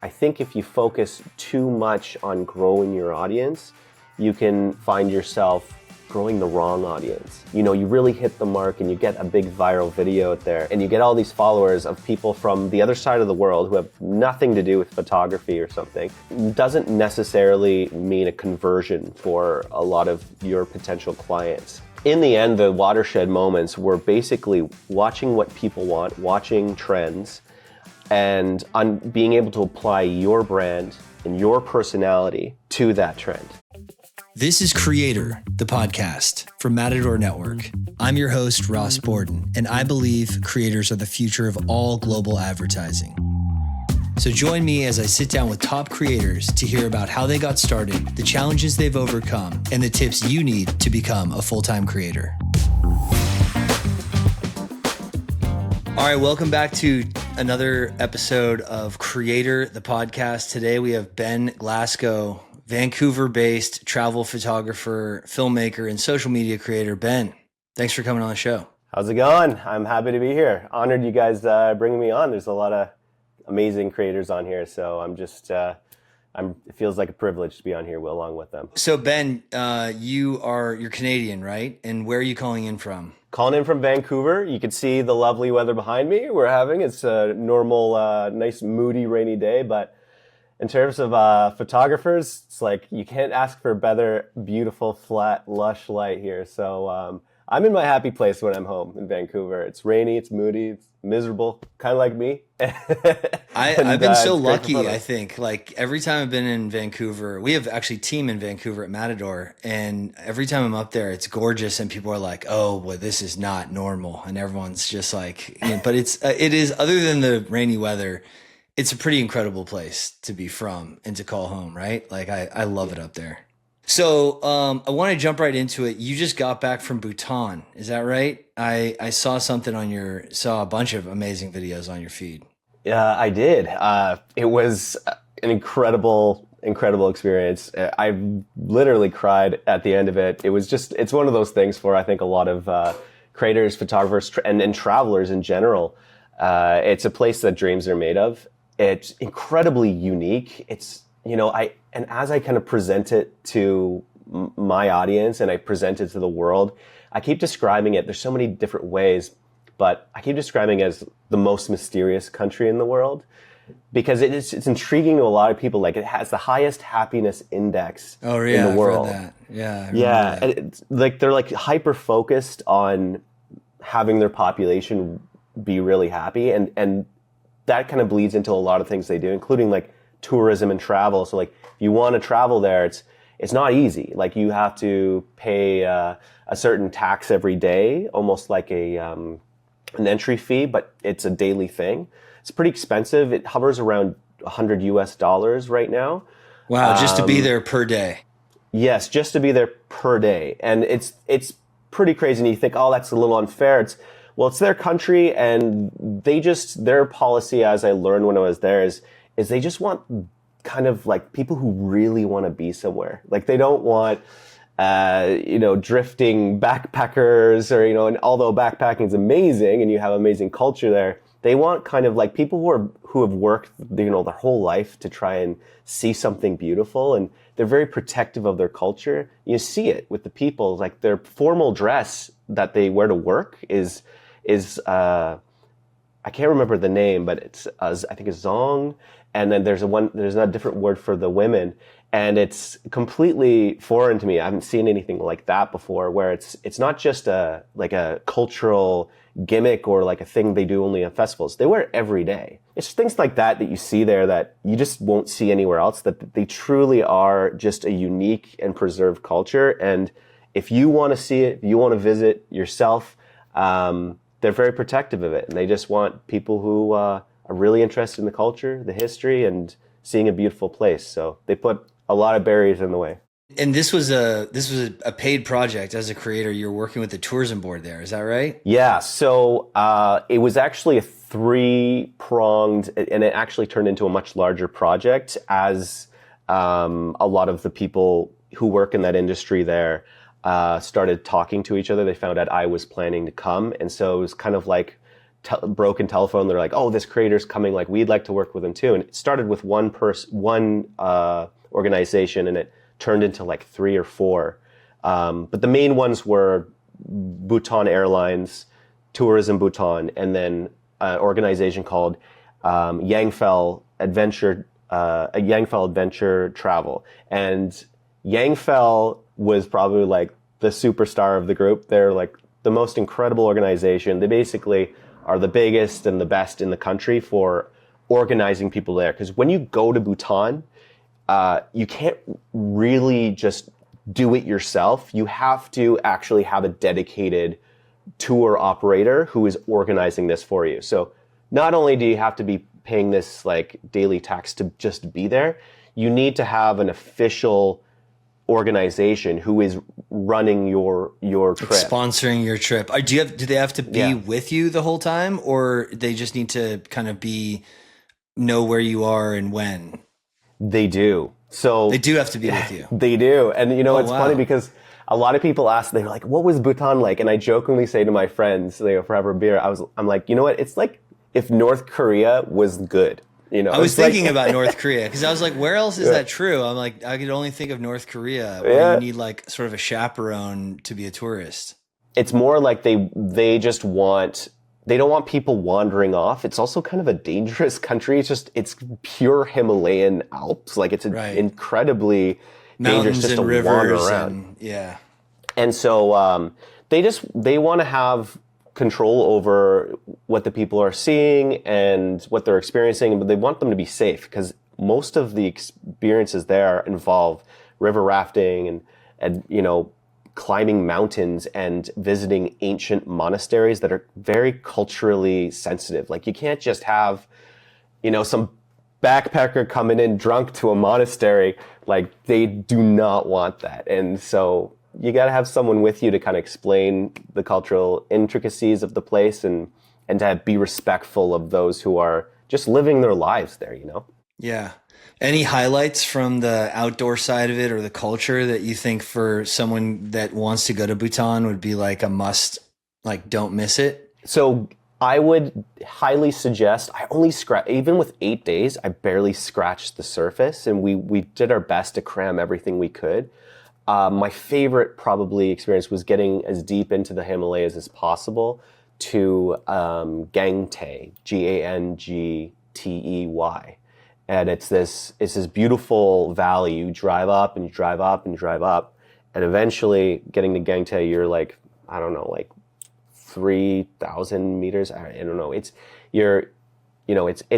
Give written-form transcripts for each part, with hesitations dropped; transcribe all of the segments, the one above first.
I think if you focus too much on growing your audience, you can find yourself growing the wrong audience. You know, you really hit the mark and you get a big viral video out there and you get all these followers of people from the other side of the world who have nothing to do with photography or something. It doesn't necessarily mean a conversion for a lot of your potential clients. In the end, the watershed moments were basically watching what people want, watching trends, and on being able to apply your brand and your personality to that trend. This is Creator, the podcast from Matador Network. I'm your host, Ross Borden, and I believe creators are the future of all global advertising. So join me as I sit down with top creators to hear about how they got started, the challenges they've overcome, and the tips you need to become a full-time creator. All right, welcome back to another episode of Creator, the podcast. Today we have Ben Glassco, Vancouver-based travel photographer, filmmaker, and social media creator. Ben, thanks for coming on the show. How's it going? I'm happy to be here. Honored you guys bringing me on. There's a lot of amazing creators on here, so it feels like a privilege to be on here along with them. So Ben, you're Canadian, right? And where are you calling in from? Calling in from Vancouver. You can see the lovely weather behind me we're having. It's a normal, nice, moody, rainy day, but in terms of photographers, it's like you can't ask for a better, beautiful, flat, lush light here. So I'm in my happy place when I'm home in Vancouver. It's rainy, it's moody, it's miserable, kind of like me. I've been so lucky, I think. Like every time I've been in Vancouver, we have actually a team in Vancouver at Matador, and every time I'm up there, it's gorgeous, and people are like, "Oh, well, this is not normal," and everyone's just like, but it is. Other than the rainy weather, it's a pretty incredible place to be from and to call home, right? Like I love it up there. So I want to jump right into it. You just got back from Bhutan, is that right? I saw saw a bunch of amazing videos on your feed. Yeah, I did. It was an incredible experience. I literally cried at the end of it. It's one of those things for, I think, a lot of creators, photographers, and travelers in general. It's a place that dreams are made of. It's incredibly unique. And as I kind of present it to my audience and I present it to the world, I keep describing it. There's so many different ways, but I keep describing it as the most mysterious country in the world because it's intriguing to a lot of people. Like it has the highest happiness index in the world. I've heard that. Yeah. Yeah. And it's like they're like hyper focused on having their population be really happy, and that kind of bleeds into a lot of things they do, including like tourism and travel. So like if you want to travel there, it's not easy. Like you have to pay a certain tax every day, almost like an entry fee, but it's a daily thing. It's pretty expensive. It hovers around $100 right now. Wow, just to be there per day. Yes, just to be there per day. And it's pretty crazy. And you think, oh, that's a little unfair. It's their country, and their policy, as I learned when I was there, is they just want kind of like people who really want to be somewhere. Like they don't want, drifting backpackers or, and although backpacking is amazing and you have amazing culture there, they want kind of like people who have worked, their whole life to try and see something beautiful, and they're very protective of their culture. You see it with the people, like their formal dress that they wear to work is I can't remember the name, but it's I think it's zong, and then there's a different word for the women, and it's completely foreign to me. I haven't seen anything like that before, where it's not just a cultural gimmick or like a thing they do only on festivals. They wear it every day. It's things like that you see there that you just won't see anywhere else, that they truly are just a unique and preserved culture. And if you want to see it, if you want to visit yourself, they're very protective of it. And they just want people who are really interested in the culture, the history, and seeing a beautiful place. So they put a lot of barriers in the way. And this was a paid project as a creator. You're working with the tourism board there, is that right? Yeah. So it was actually a 3-pronged, and it actually turned into a much larger project as a lot of the people who work in that industry there started talking to each other. They found out I was planning to come, and so it was kind of like broken telephone. They're like, oh, this creator's coming. Like, we'd like to work with him too. And it started with one organization, and it turned into like 3 or 4. But the main ones were Bhutan Airlines, Tourism Bhutan, and then an organization called Yangfell Adventure Travel. And Yangfell was probably like the superstar of the group. They're like the most incredible organization. They basically are the biggest and the best in the country for organizing people there. Because when you go to Bhutan, you can't really just do it yourself. You have to actually have a dedicated tour operator who is organizing this for you. So not only do you have to be paying this like daily tax to just be there, you need to have an official organization who is running your trip, sponsoring your trip. Do they have to be with you the whole time, or they just need to kind of know where you are and when? They do. So they do have to be with you. They do. And it's funny because a lot of people ask, they're like, what was Bhutan like? And I jokingly say to my friends, they go, for having a beer, I'm like, you know what? It's like if North Korea was good. I was thinking about North Korea because I was like, where else is that true? I'm like, I could only think of North Korea where you need like sort of a chaperone to be a tourist. It's more like they don't want people wandering off. It's also kind of a dangerous country. It's pure Himalayan Alps. Like it's incredibly dangerous just to wander around. And so they want to have control over what the people are seeing and what they're experiencing, but they want them to be safe because most of the experiences there involve river rafting and climbing mountains and visiting ancient monasteries that are very culturally sensitive. Like you can't just have, some backpacker coming in drunk to a monastery. Like they do not want that. And so you got to have someone with you to kind of explain the cultural intricacies of the place and to be respectful of those who are just living their lives there, Yeah. Any highlights from the outdoor side of it or the culture that you think for someone that wants to go to Bhutan would be like a must, like don't miss it? So I would highly suggest, I only even with 8 days, I barely scratched the surface, and we did our best to cram everything we could. My favorite probably experience was getting as deep into the Himalayas as possible to Gangtey, Gangtey. And it's this beautiful valley. You drive up and you drive up and you drive up. And eventually getting to Gangtey, you're like, I don't know, like 3,000 meters. I don't know. It's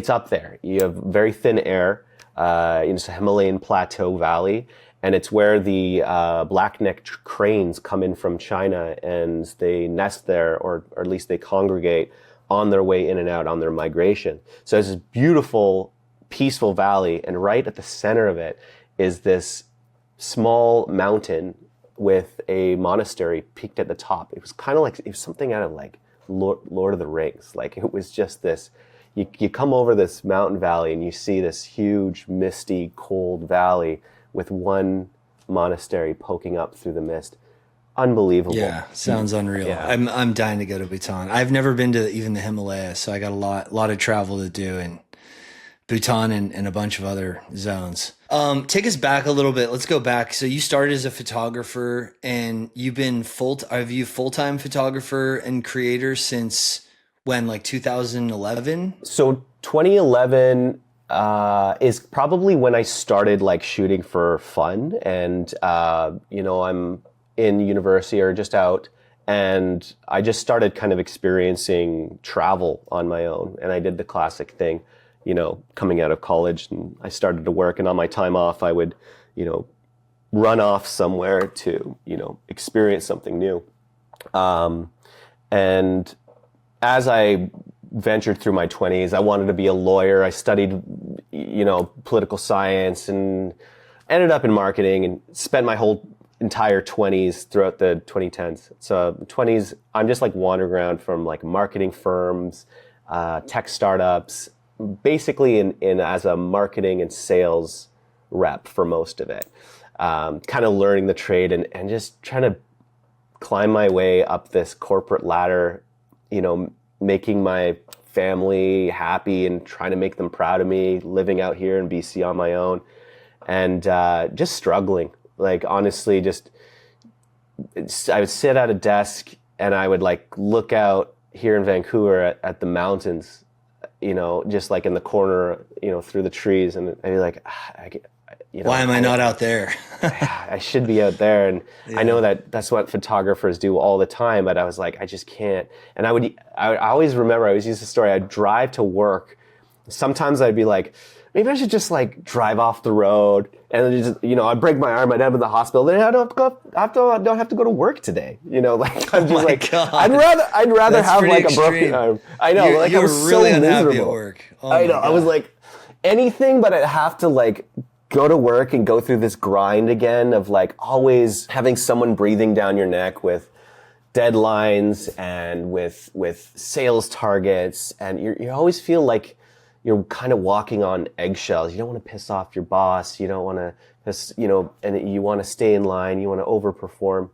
up there. You have very thin air. It's a Himalayan plateau valley. And it's where the black-necked cranes come in from China and they nest there, or at least they congregate on their way in and out on their migration. So it's this beautiful, peaceful valley, and right at the center of it is this small mountain with a monastery peaked at the top. It was kind of like, it was something out of like Lord of the Rings. Like it was just this, you come over this mountain valley and you see this huge, misty, cold valley with one monastery poking up through the mist. Unbelievable. Yeah, sounds unreal. Yeah. I'm dying to go to Bhutan. I've never been to even the Himalayas, so I got a lot of travel to do in Bhutan and a bunch of other zones. Take us back a little bit. Let's go back. So you started as a photographer, and you've been full-time photographer and creator since when, like 2011? So 2011 is probably when I started like shooting for fun, and I'm in university or just out, and I just started kind of experiencing travel on my own, and I did the classic thing, coming out of college, and I started to work, and on my time off I would, run off somewhere to, experience something new. And as I ventured through my 20s, I wanted to be a lawyer. I studied, political science and ended up in marketing and spent my whole entire 20s throughout the 2010s. So 20s, I'm just like wandering around from like marketing firms, tech startups, basically in as a marketing and sales rep for most of it. Kind of learning the trade and just trying to climb my way up this corporate ladder, making my family happy and trying to make them proud of me, living out here in BC on my own, and just struggling. Like, honestly, I would sit at a desk and I would like look out here in Vancouver at the mountains, just like in the corner, through the trees, and I'd be like, why am I not out there? I should be out there. And I know that's what photographers do all the time, but I was like, I just can't. And I always remember, I always use the story, I'd drive to work. Sometimes I'd be like, maybe I should just like drive off the road, and then just, I'd break my arm, I'd end up in the hospital, then I don't have to go to work today. Like, I'm just like, God. I'd rather That's have like extreme. a broken arm. I know, I was really so unhappy miserable at work. I know. I was like, anything but I have to like go to work and go through this grind again of like always having someone breathing down your neck with deadlines and with sales targets, and you always feel like you're kind of walking on eggshells. You don't want to piss off your boss. You don't want to piss, and you want to stay in line. You want to overperform.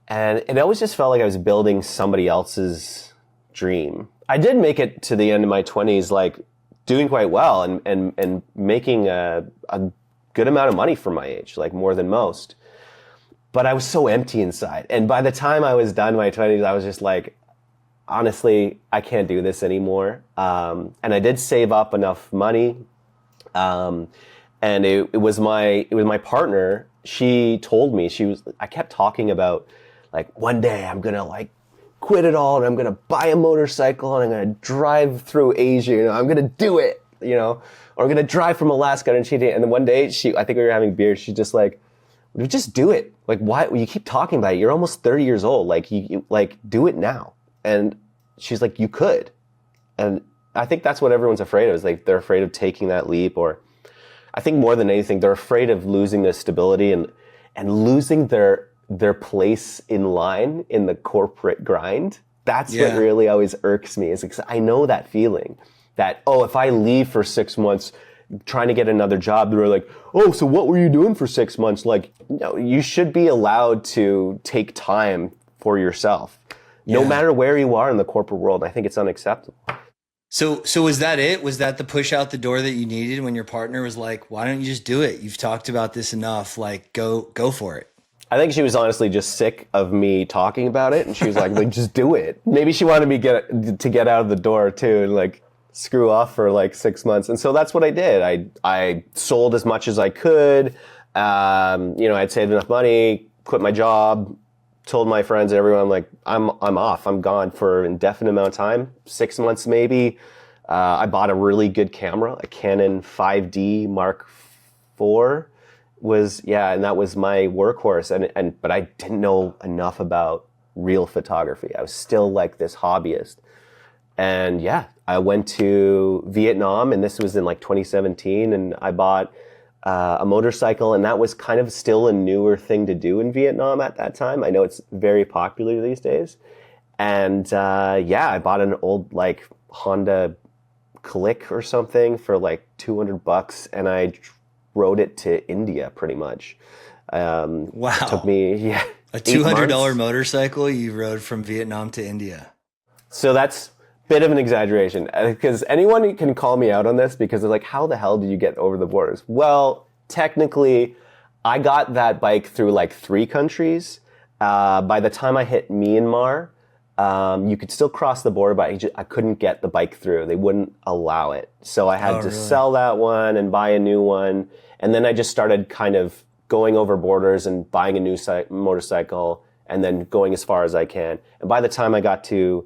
And it always just felt like I was building somebody else's dream. I did make it to the end of my 20s, like doing quite well and making a good amount of money for my age, like more than most. But I was so empty inside. And by the time I was done my 20s, I was just like, honestly, I can't do this anymore. And I did save up enough money. And it was my partner. She told me, I kept talking about like, one day I'm going to like quit it all and I'm going to buy a motorcycle and I'm going to drive through Asia. I'm going to do it, or I'm going to drive from Alaska. And then one day I think we were having beer. She's just like, just do it. Like, why? You keep talking about it. You're almost 30 years old. Like, you like, do it now. And she's like, you could. And I think that's what everyone's afraid of, is like they're afraid of taking that leap, or I think more than anything, they're afraid of losing the stability and losing their place in line in the corporate grind. That's what really always irks me, is because I know that feeling that, if I leave for 6 months trying to get another job, they're like, so what were you doing for 6 months? Like, no, you should be allowed to take time for yourself. No matter where you are in the corporate world. I think it's unacceptable. So was that it? Was that the push out the door that you needed when your partner was like, why don't you just do it? You've talked about this enough. Like, go for it. I think she was honestly just sick of me talking about it. And she was like, just do it. Maybe she wanted me to get out of the door too, and like screw off for like 6 months. And so that's what I did. I sold as much as I could. I'd saved enough money, quit my job, told my friends and everyone, like, I'm off. I'm gone for an indefinite amount of time, 6 months maybe. I bought a really good camera, a Canon 5D Mark IV and that was my workhorse. But I didn't know enough about real photography. I was still like this hobbyist. And I went to Vietnam, and this was in like 2017, and I bought a motorcycle, and that was kind of still a newer thing to do in Vietnam at that time. I know it's very popular these days. And I bought an old like Honda Click or something for like $200, and I rode it to India pretty much. Wow. It took me, a $200 motorcycle you rode from Vietnam to India. So that's a bit of an exaggeration, because anyone can call me out on this, because they're like, how the hell did you get over the borders? Well, technically, I got that bike through like 3 countries. By the time I hit Myanmar, you could still cross the border, but I couldn't get the bike through. They wouldn't allow it. So I had to sell that one and buy a new one. And then I just started kind of going over borders and buying a new motorcycle and then going as far as I can. And by the time I got to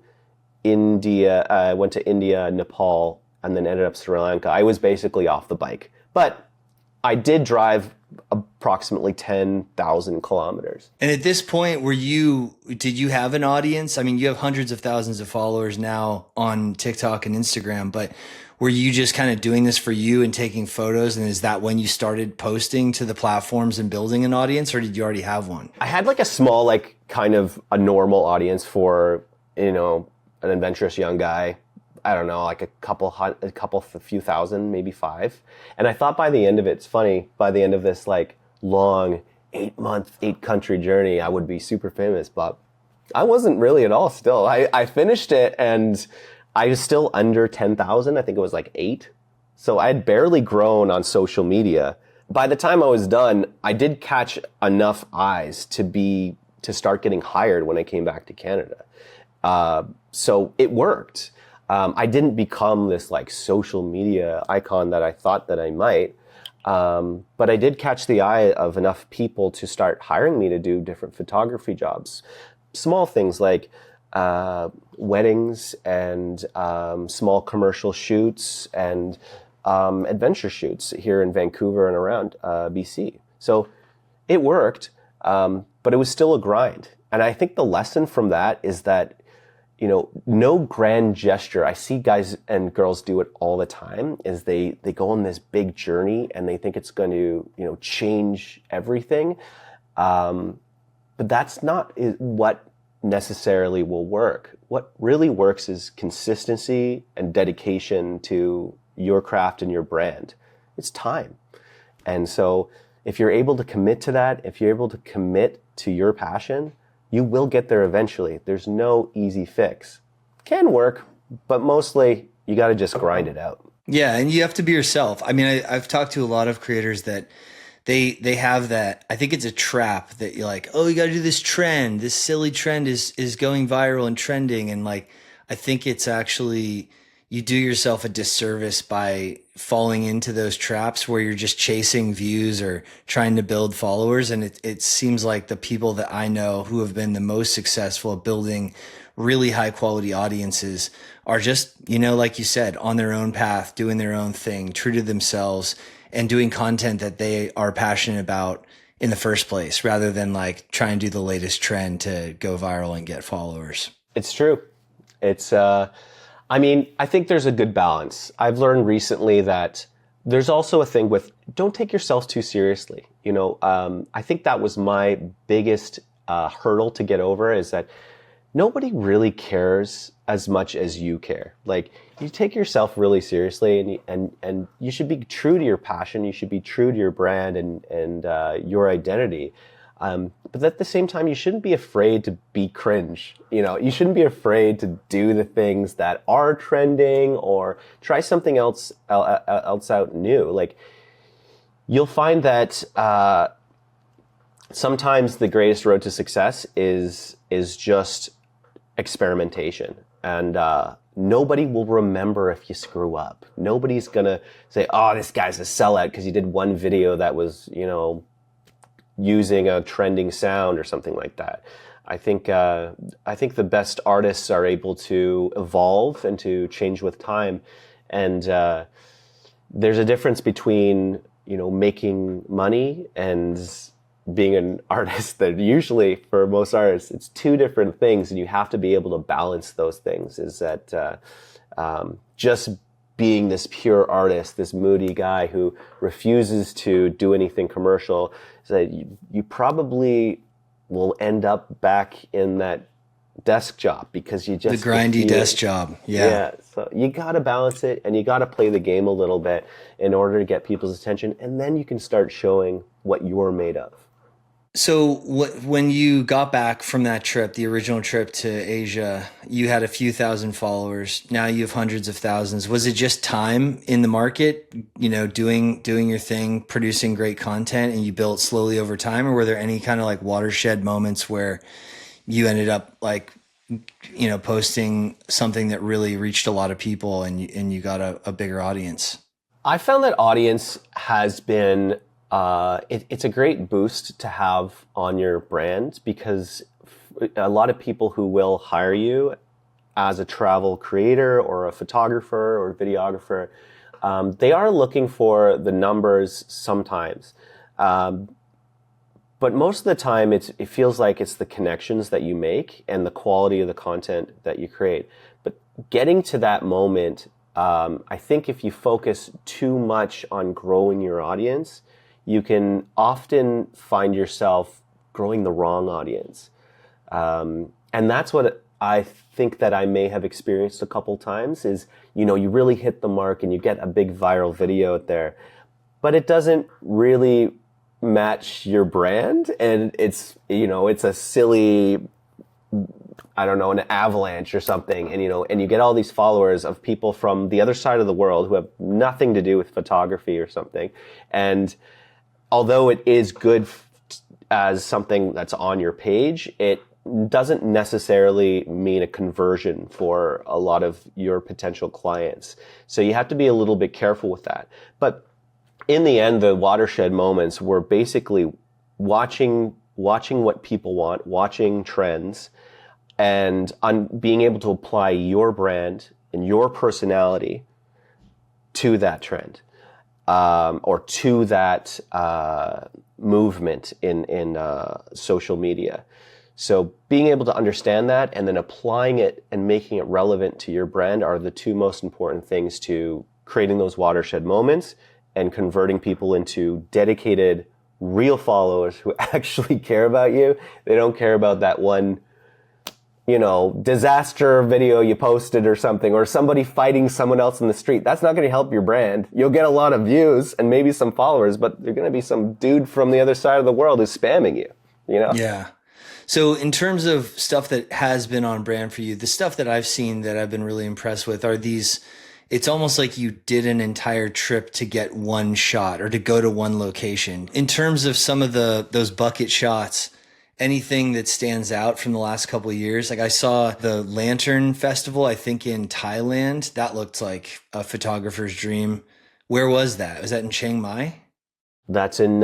India, I went to India, Nepal, and then ended up Sri Lanka, I was basically off the bike. But I did drive approximately 10,000 kilometers. And at this point, did you have an audience? I mean, you have hundreds of thousands of followers now on TikTok and Instagram, but were you just kind of doing this for you and taking photos? And is that when you started posting to the platforms and building an audience, or did you already have one? I had like a small, like kind of a normal audience for, an adventurous young guy. I don't know, like a few thousand, maybe 5. And I thought by the end of it, it's funny, by the end of this like long 8 country journey, I would be super famous. But I wasn't really at all still. I finished it and I was still under 10,000. I think it was like 8. So I had barely grown on social media. By the time I was done, I did catch enough eyes to start getting hired when I came back to Canada. So it worked. I didn't become this like social media icon that I thought that I might. But I did catch the eye of enough people to start hiring me to do different photography jobs. Small things like weddings and small commercial shoots and adventure shoots here in Vancouver and around BC. So it worked, but it was still a grind. And I think the lesson from that is that, no grand gesture. I see guys and girls do it all the time, is they go on this big journey and they think it's going to, change everything. But that's not what necessarily will work. What really works is consistency and dedication to your craft and your brand. It's time. And so if you're able to commit to that, if you're able to commit to your passion, you will get there eventually. There's no easy fix. Can work, but mostly you got to just grind it out. Yeah, and you have to be yourself. I mean, I've talked to a lot of creators that they have that. I think it's a trap that you're like, oh, you got to do this trend. This silly trend is going viral and trending. And like, I think it's actually, you do yourself a disservice by falling into those traps where you're just chasing views or trying to build followers. And it seems like the people that I know who have been the most successful at building really high quality audiences are just, like you said, on their own path, doing their own thing, true to themselves, and doing content that they are passionate about in the first place, rather than like trying to do the latest trend to go viral and get followers. It's true. It's, I think there's a good balance. I've learned recently that there's also a thing with don't take yourself too seriously. I think that was my biggest hurdle to get over, is that nobody really cares as much as you care. Like, you take yourself really seriously, and you should be true to your passion. You should be true to your brand and your identity. But at the same time, you shouldn't be afraid to be cringe. You shouldn't be afraid to do the things that are trending or try something else out new. Like, you'll find that sometimes the greatest road to success is just experimentation. And nobody will remember if you screw up. Nobody's gonna say, oh, this guy's a sellout because he did one video that was, using a trending sound or something like that. I think the best artists are able to evolve and to change with time. And there's a difference between, making money and being an artist. That usually for most artists, it's two different things, and you have to be able to balance those things. Is that just being this pure artist, this moody guy who refuses to do anything commercial, is that you probably will end up back in that desk job because you just the grindy desk job. Yeah. So you got to balance it, and you got to play the game a little bit in order to get people's attention, and then you can start showing what you're made of. So when you got back from that trip, the original trip to Asia, you had a few thousand followers. Now you have hundreds of thousands. Was it just time in the market, doing your thing, producing great content, and you built slowly over time? Or were there any kind of like watershed moments where you ended up like, posting something that really reached a lot of people and you got a bigger audience? I found that audience has been it's a great boost to have on your brand, because a lot of people who will hire you as a travel creator or a photographer or videographer, they are looking for the numbers sometimes. But most of the time, it feels like it's the connections that you make and the quality of the content that you create. But getting to that moment, I think if you focus too much on growing your audience, you can often find yourself growing the wrong audience. And that's what I think that I may have experienced a couple times is, you really hit the mark and you get a big viral video out there, but it doesn't really match your brand. And it's a silly I don't know, an avalanche or something, and and you get all these followers of people from the other side of the world who have nothing to do with photography or something. And although it is good as something that's on your page, it doesn't necessarily mean a conversion for a lot of your potential clients. So you have to be a little bit careful with that. But in the end, the watershed moments were basically watching what people want, watching trends, and on being able to apply your brand and your personality to that trend, or to that movement in social media. So being able to understand that and then applying it and making it relevant to your brand are the two most important things to creating those watershed moments and converting people into dedicated, real followers who actually care about you. They don't care about that one, disaster video you posted or something, or somebody fighting someone else in the street. That's not going to help your brand. You'll get a lot of views and maybe some followers, but there's going to be some dude from the other side of the world who's spamming you, Yeah. So in terms of stuff that has been on brand for you, the stuff that I've seen that I've been really impressed with are these, it's almost like you did an entire trip to get one shot or to go to one location. In terms of some of those bucket shots, anything that stands out from the last couple of years? Like I saw the Lantern Festival, I think in Thailand. That looked like a photographer's dream. Where was that? Was that in Chiang Mai? That's in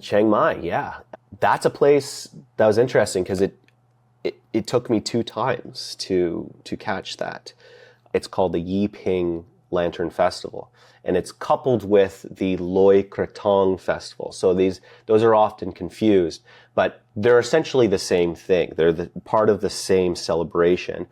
Chiang Mai, yeah. That's a place that was interesting because it took me 2 times to catch that. It's called the Yiping Lantern Festival, and it's coupled with the Loy Krathong Festival. So those are often confused, but they're essentially the same thing. They're part of the same celebration,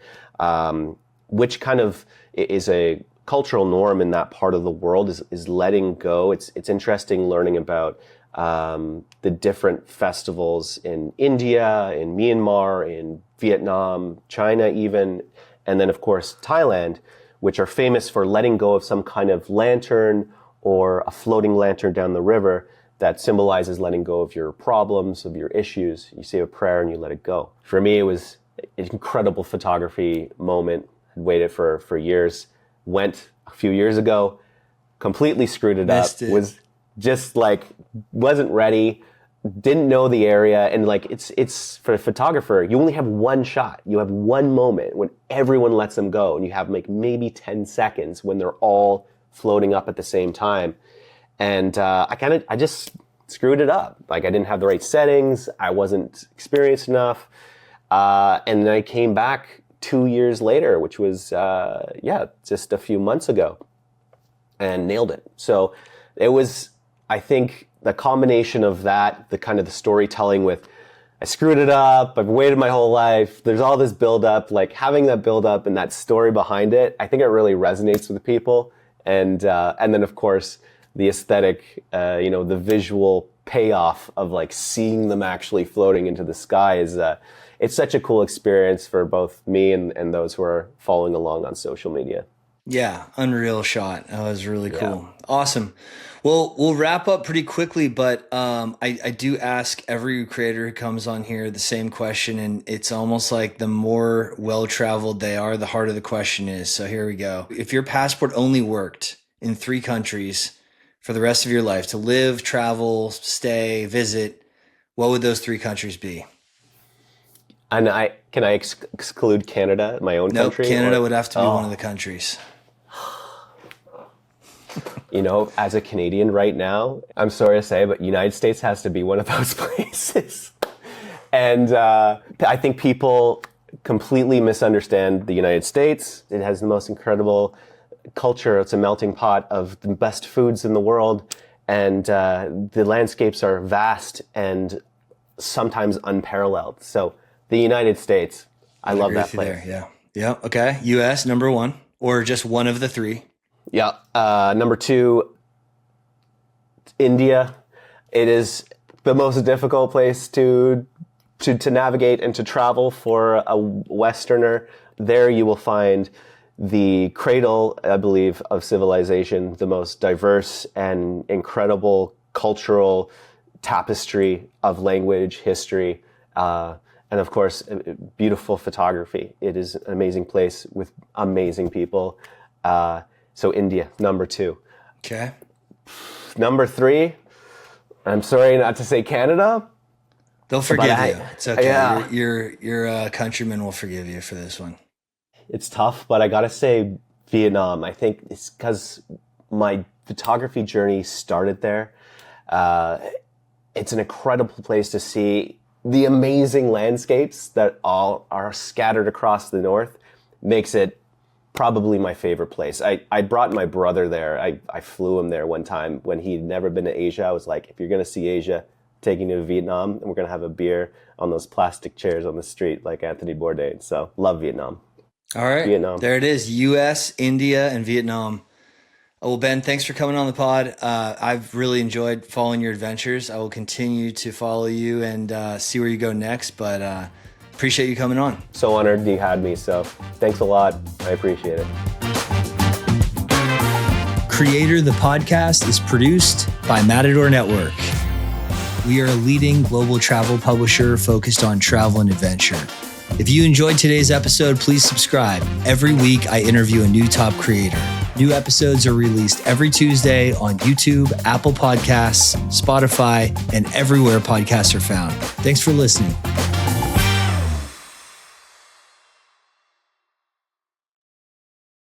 which kind of is a cultural norm in that part of the world is letting go. It's interesting learning about the different festivals in India, in Myanmar, in Vietnam, China even, and then of course Thailand, which are famous for letting go of some kind of lantern or a floating lantern down the river that symbolizes letting go of your problems, of your issues. You say a prayer and you let it go. For me, it was an incredible photography moment. I'd waited for years. Went a few years ago, completely screwed it up. Was just wasn't ready, didn't know the area, and it's for a photographer, you only have one shot. You have one moment when everyone lets them go, and you have maybe 10 seconds when they're all floating up at the same time. And I just screwed it up. I didn't have the right settings. I wasn't experienced enough. And then I came back 2 years later, which was, just a few months ago, and nailed it. So it was, I think, the combination of that, the kind of the storytelling with, I screwed it up, I've waited my whole life, there's all this build up, having that build up and that story behind it, I think it really resonates with people. And then of course, the aesthetic, the visual payoff of seeing them actually floating into the sky is, it's such a cool experience for both me and those who are following along on social media. Yeah, unreal shot. That was really cool. Yeah. Awesome. Well, we'll wrap up pretty quickly, but I do ask every creator who comes on here the same question, and it's almost like the more well-traveled they are, the harder the question is. So here we go. If your passport only worked in 3 countries for the rest of your life, to live, travel, stay, visit, what would those 3 countries be? And can I exclude Canada, my own country? Canada would have to be one of the countries. As a Canadian right now, I'm sorry to say, but United States has to be one of those places. And I think people completely misunderstand the United States. It has the most incredible culture. It's a melting pot of the best foods in the world. And the landscapes are vast and sometimes unparalleled. So the United States, I love that place. Yeah. Yeah. Okay. US, number 1, or just one of the 3. Yeah. Number 2, India. It is the most difficult place to navigate and to travel for a Westerner. There you will find the cradle, I believe, of civilization, the most diverse and incredible cultural tapestry of language, history, And of course, beautiful photography. It is an amazing place with amazing people. So India, number 2. Okay. Number 3, I'm sorry not to say Canada. They'll forgive you. It's okay. Yeah. Your countrymen will forgive you for this one. It's tough, but I gotta say Vietnam. I think it's because my photography journey started there. It's an incredible place to see the amazing landscapes that all are scattered across the north. Makes it probably my favorite place. I brought my brother there. I flew him there one time when he'd never been to Asia. I was like, if you're gonna see Asia, taking you to Vietnam, and we're gonna have a beer on those plastic chairs on the street like Anthony Bourdain. So love Vietnam. All right. Vietnam. There it is. US, India, and Vietnam. Oh, well, Ben, thanks for coming on the pod. I've really enjoyed following your adventures. I will continue to follow you and see where you go next, but appreciate you coming on. So honored you had me, so thanks a lot. I appreciate it. Creator the Podcast is produced by Matador Network. We are a leading global travel publisher focused on travel and adventure. If you enjoyed today's episode, please subscribe. Every week, I interview a new top creator. New episodes are released every Tuesday on YouTube, Apple Podcasts, Spotify, and everywhere podcasts are found. Thanks for listening.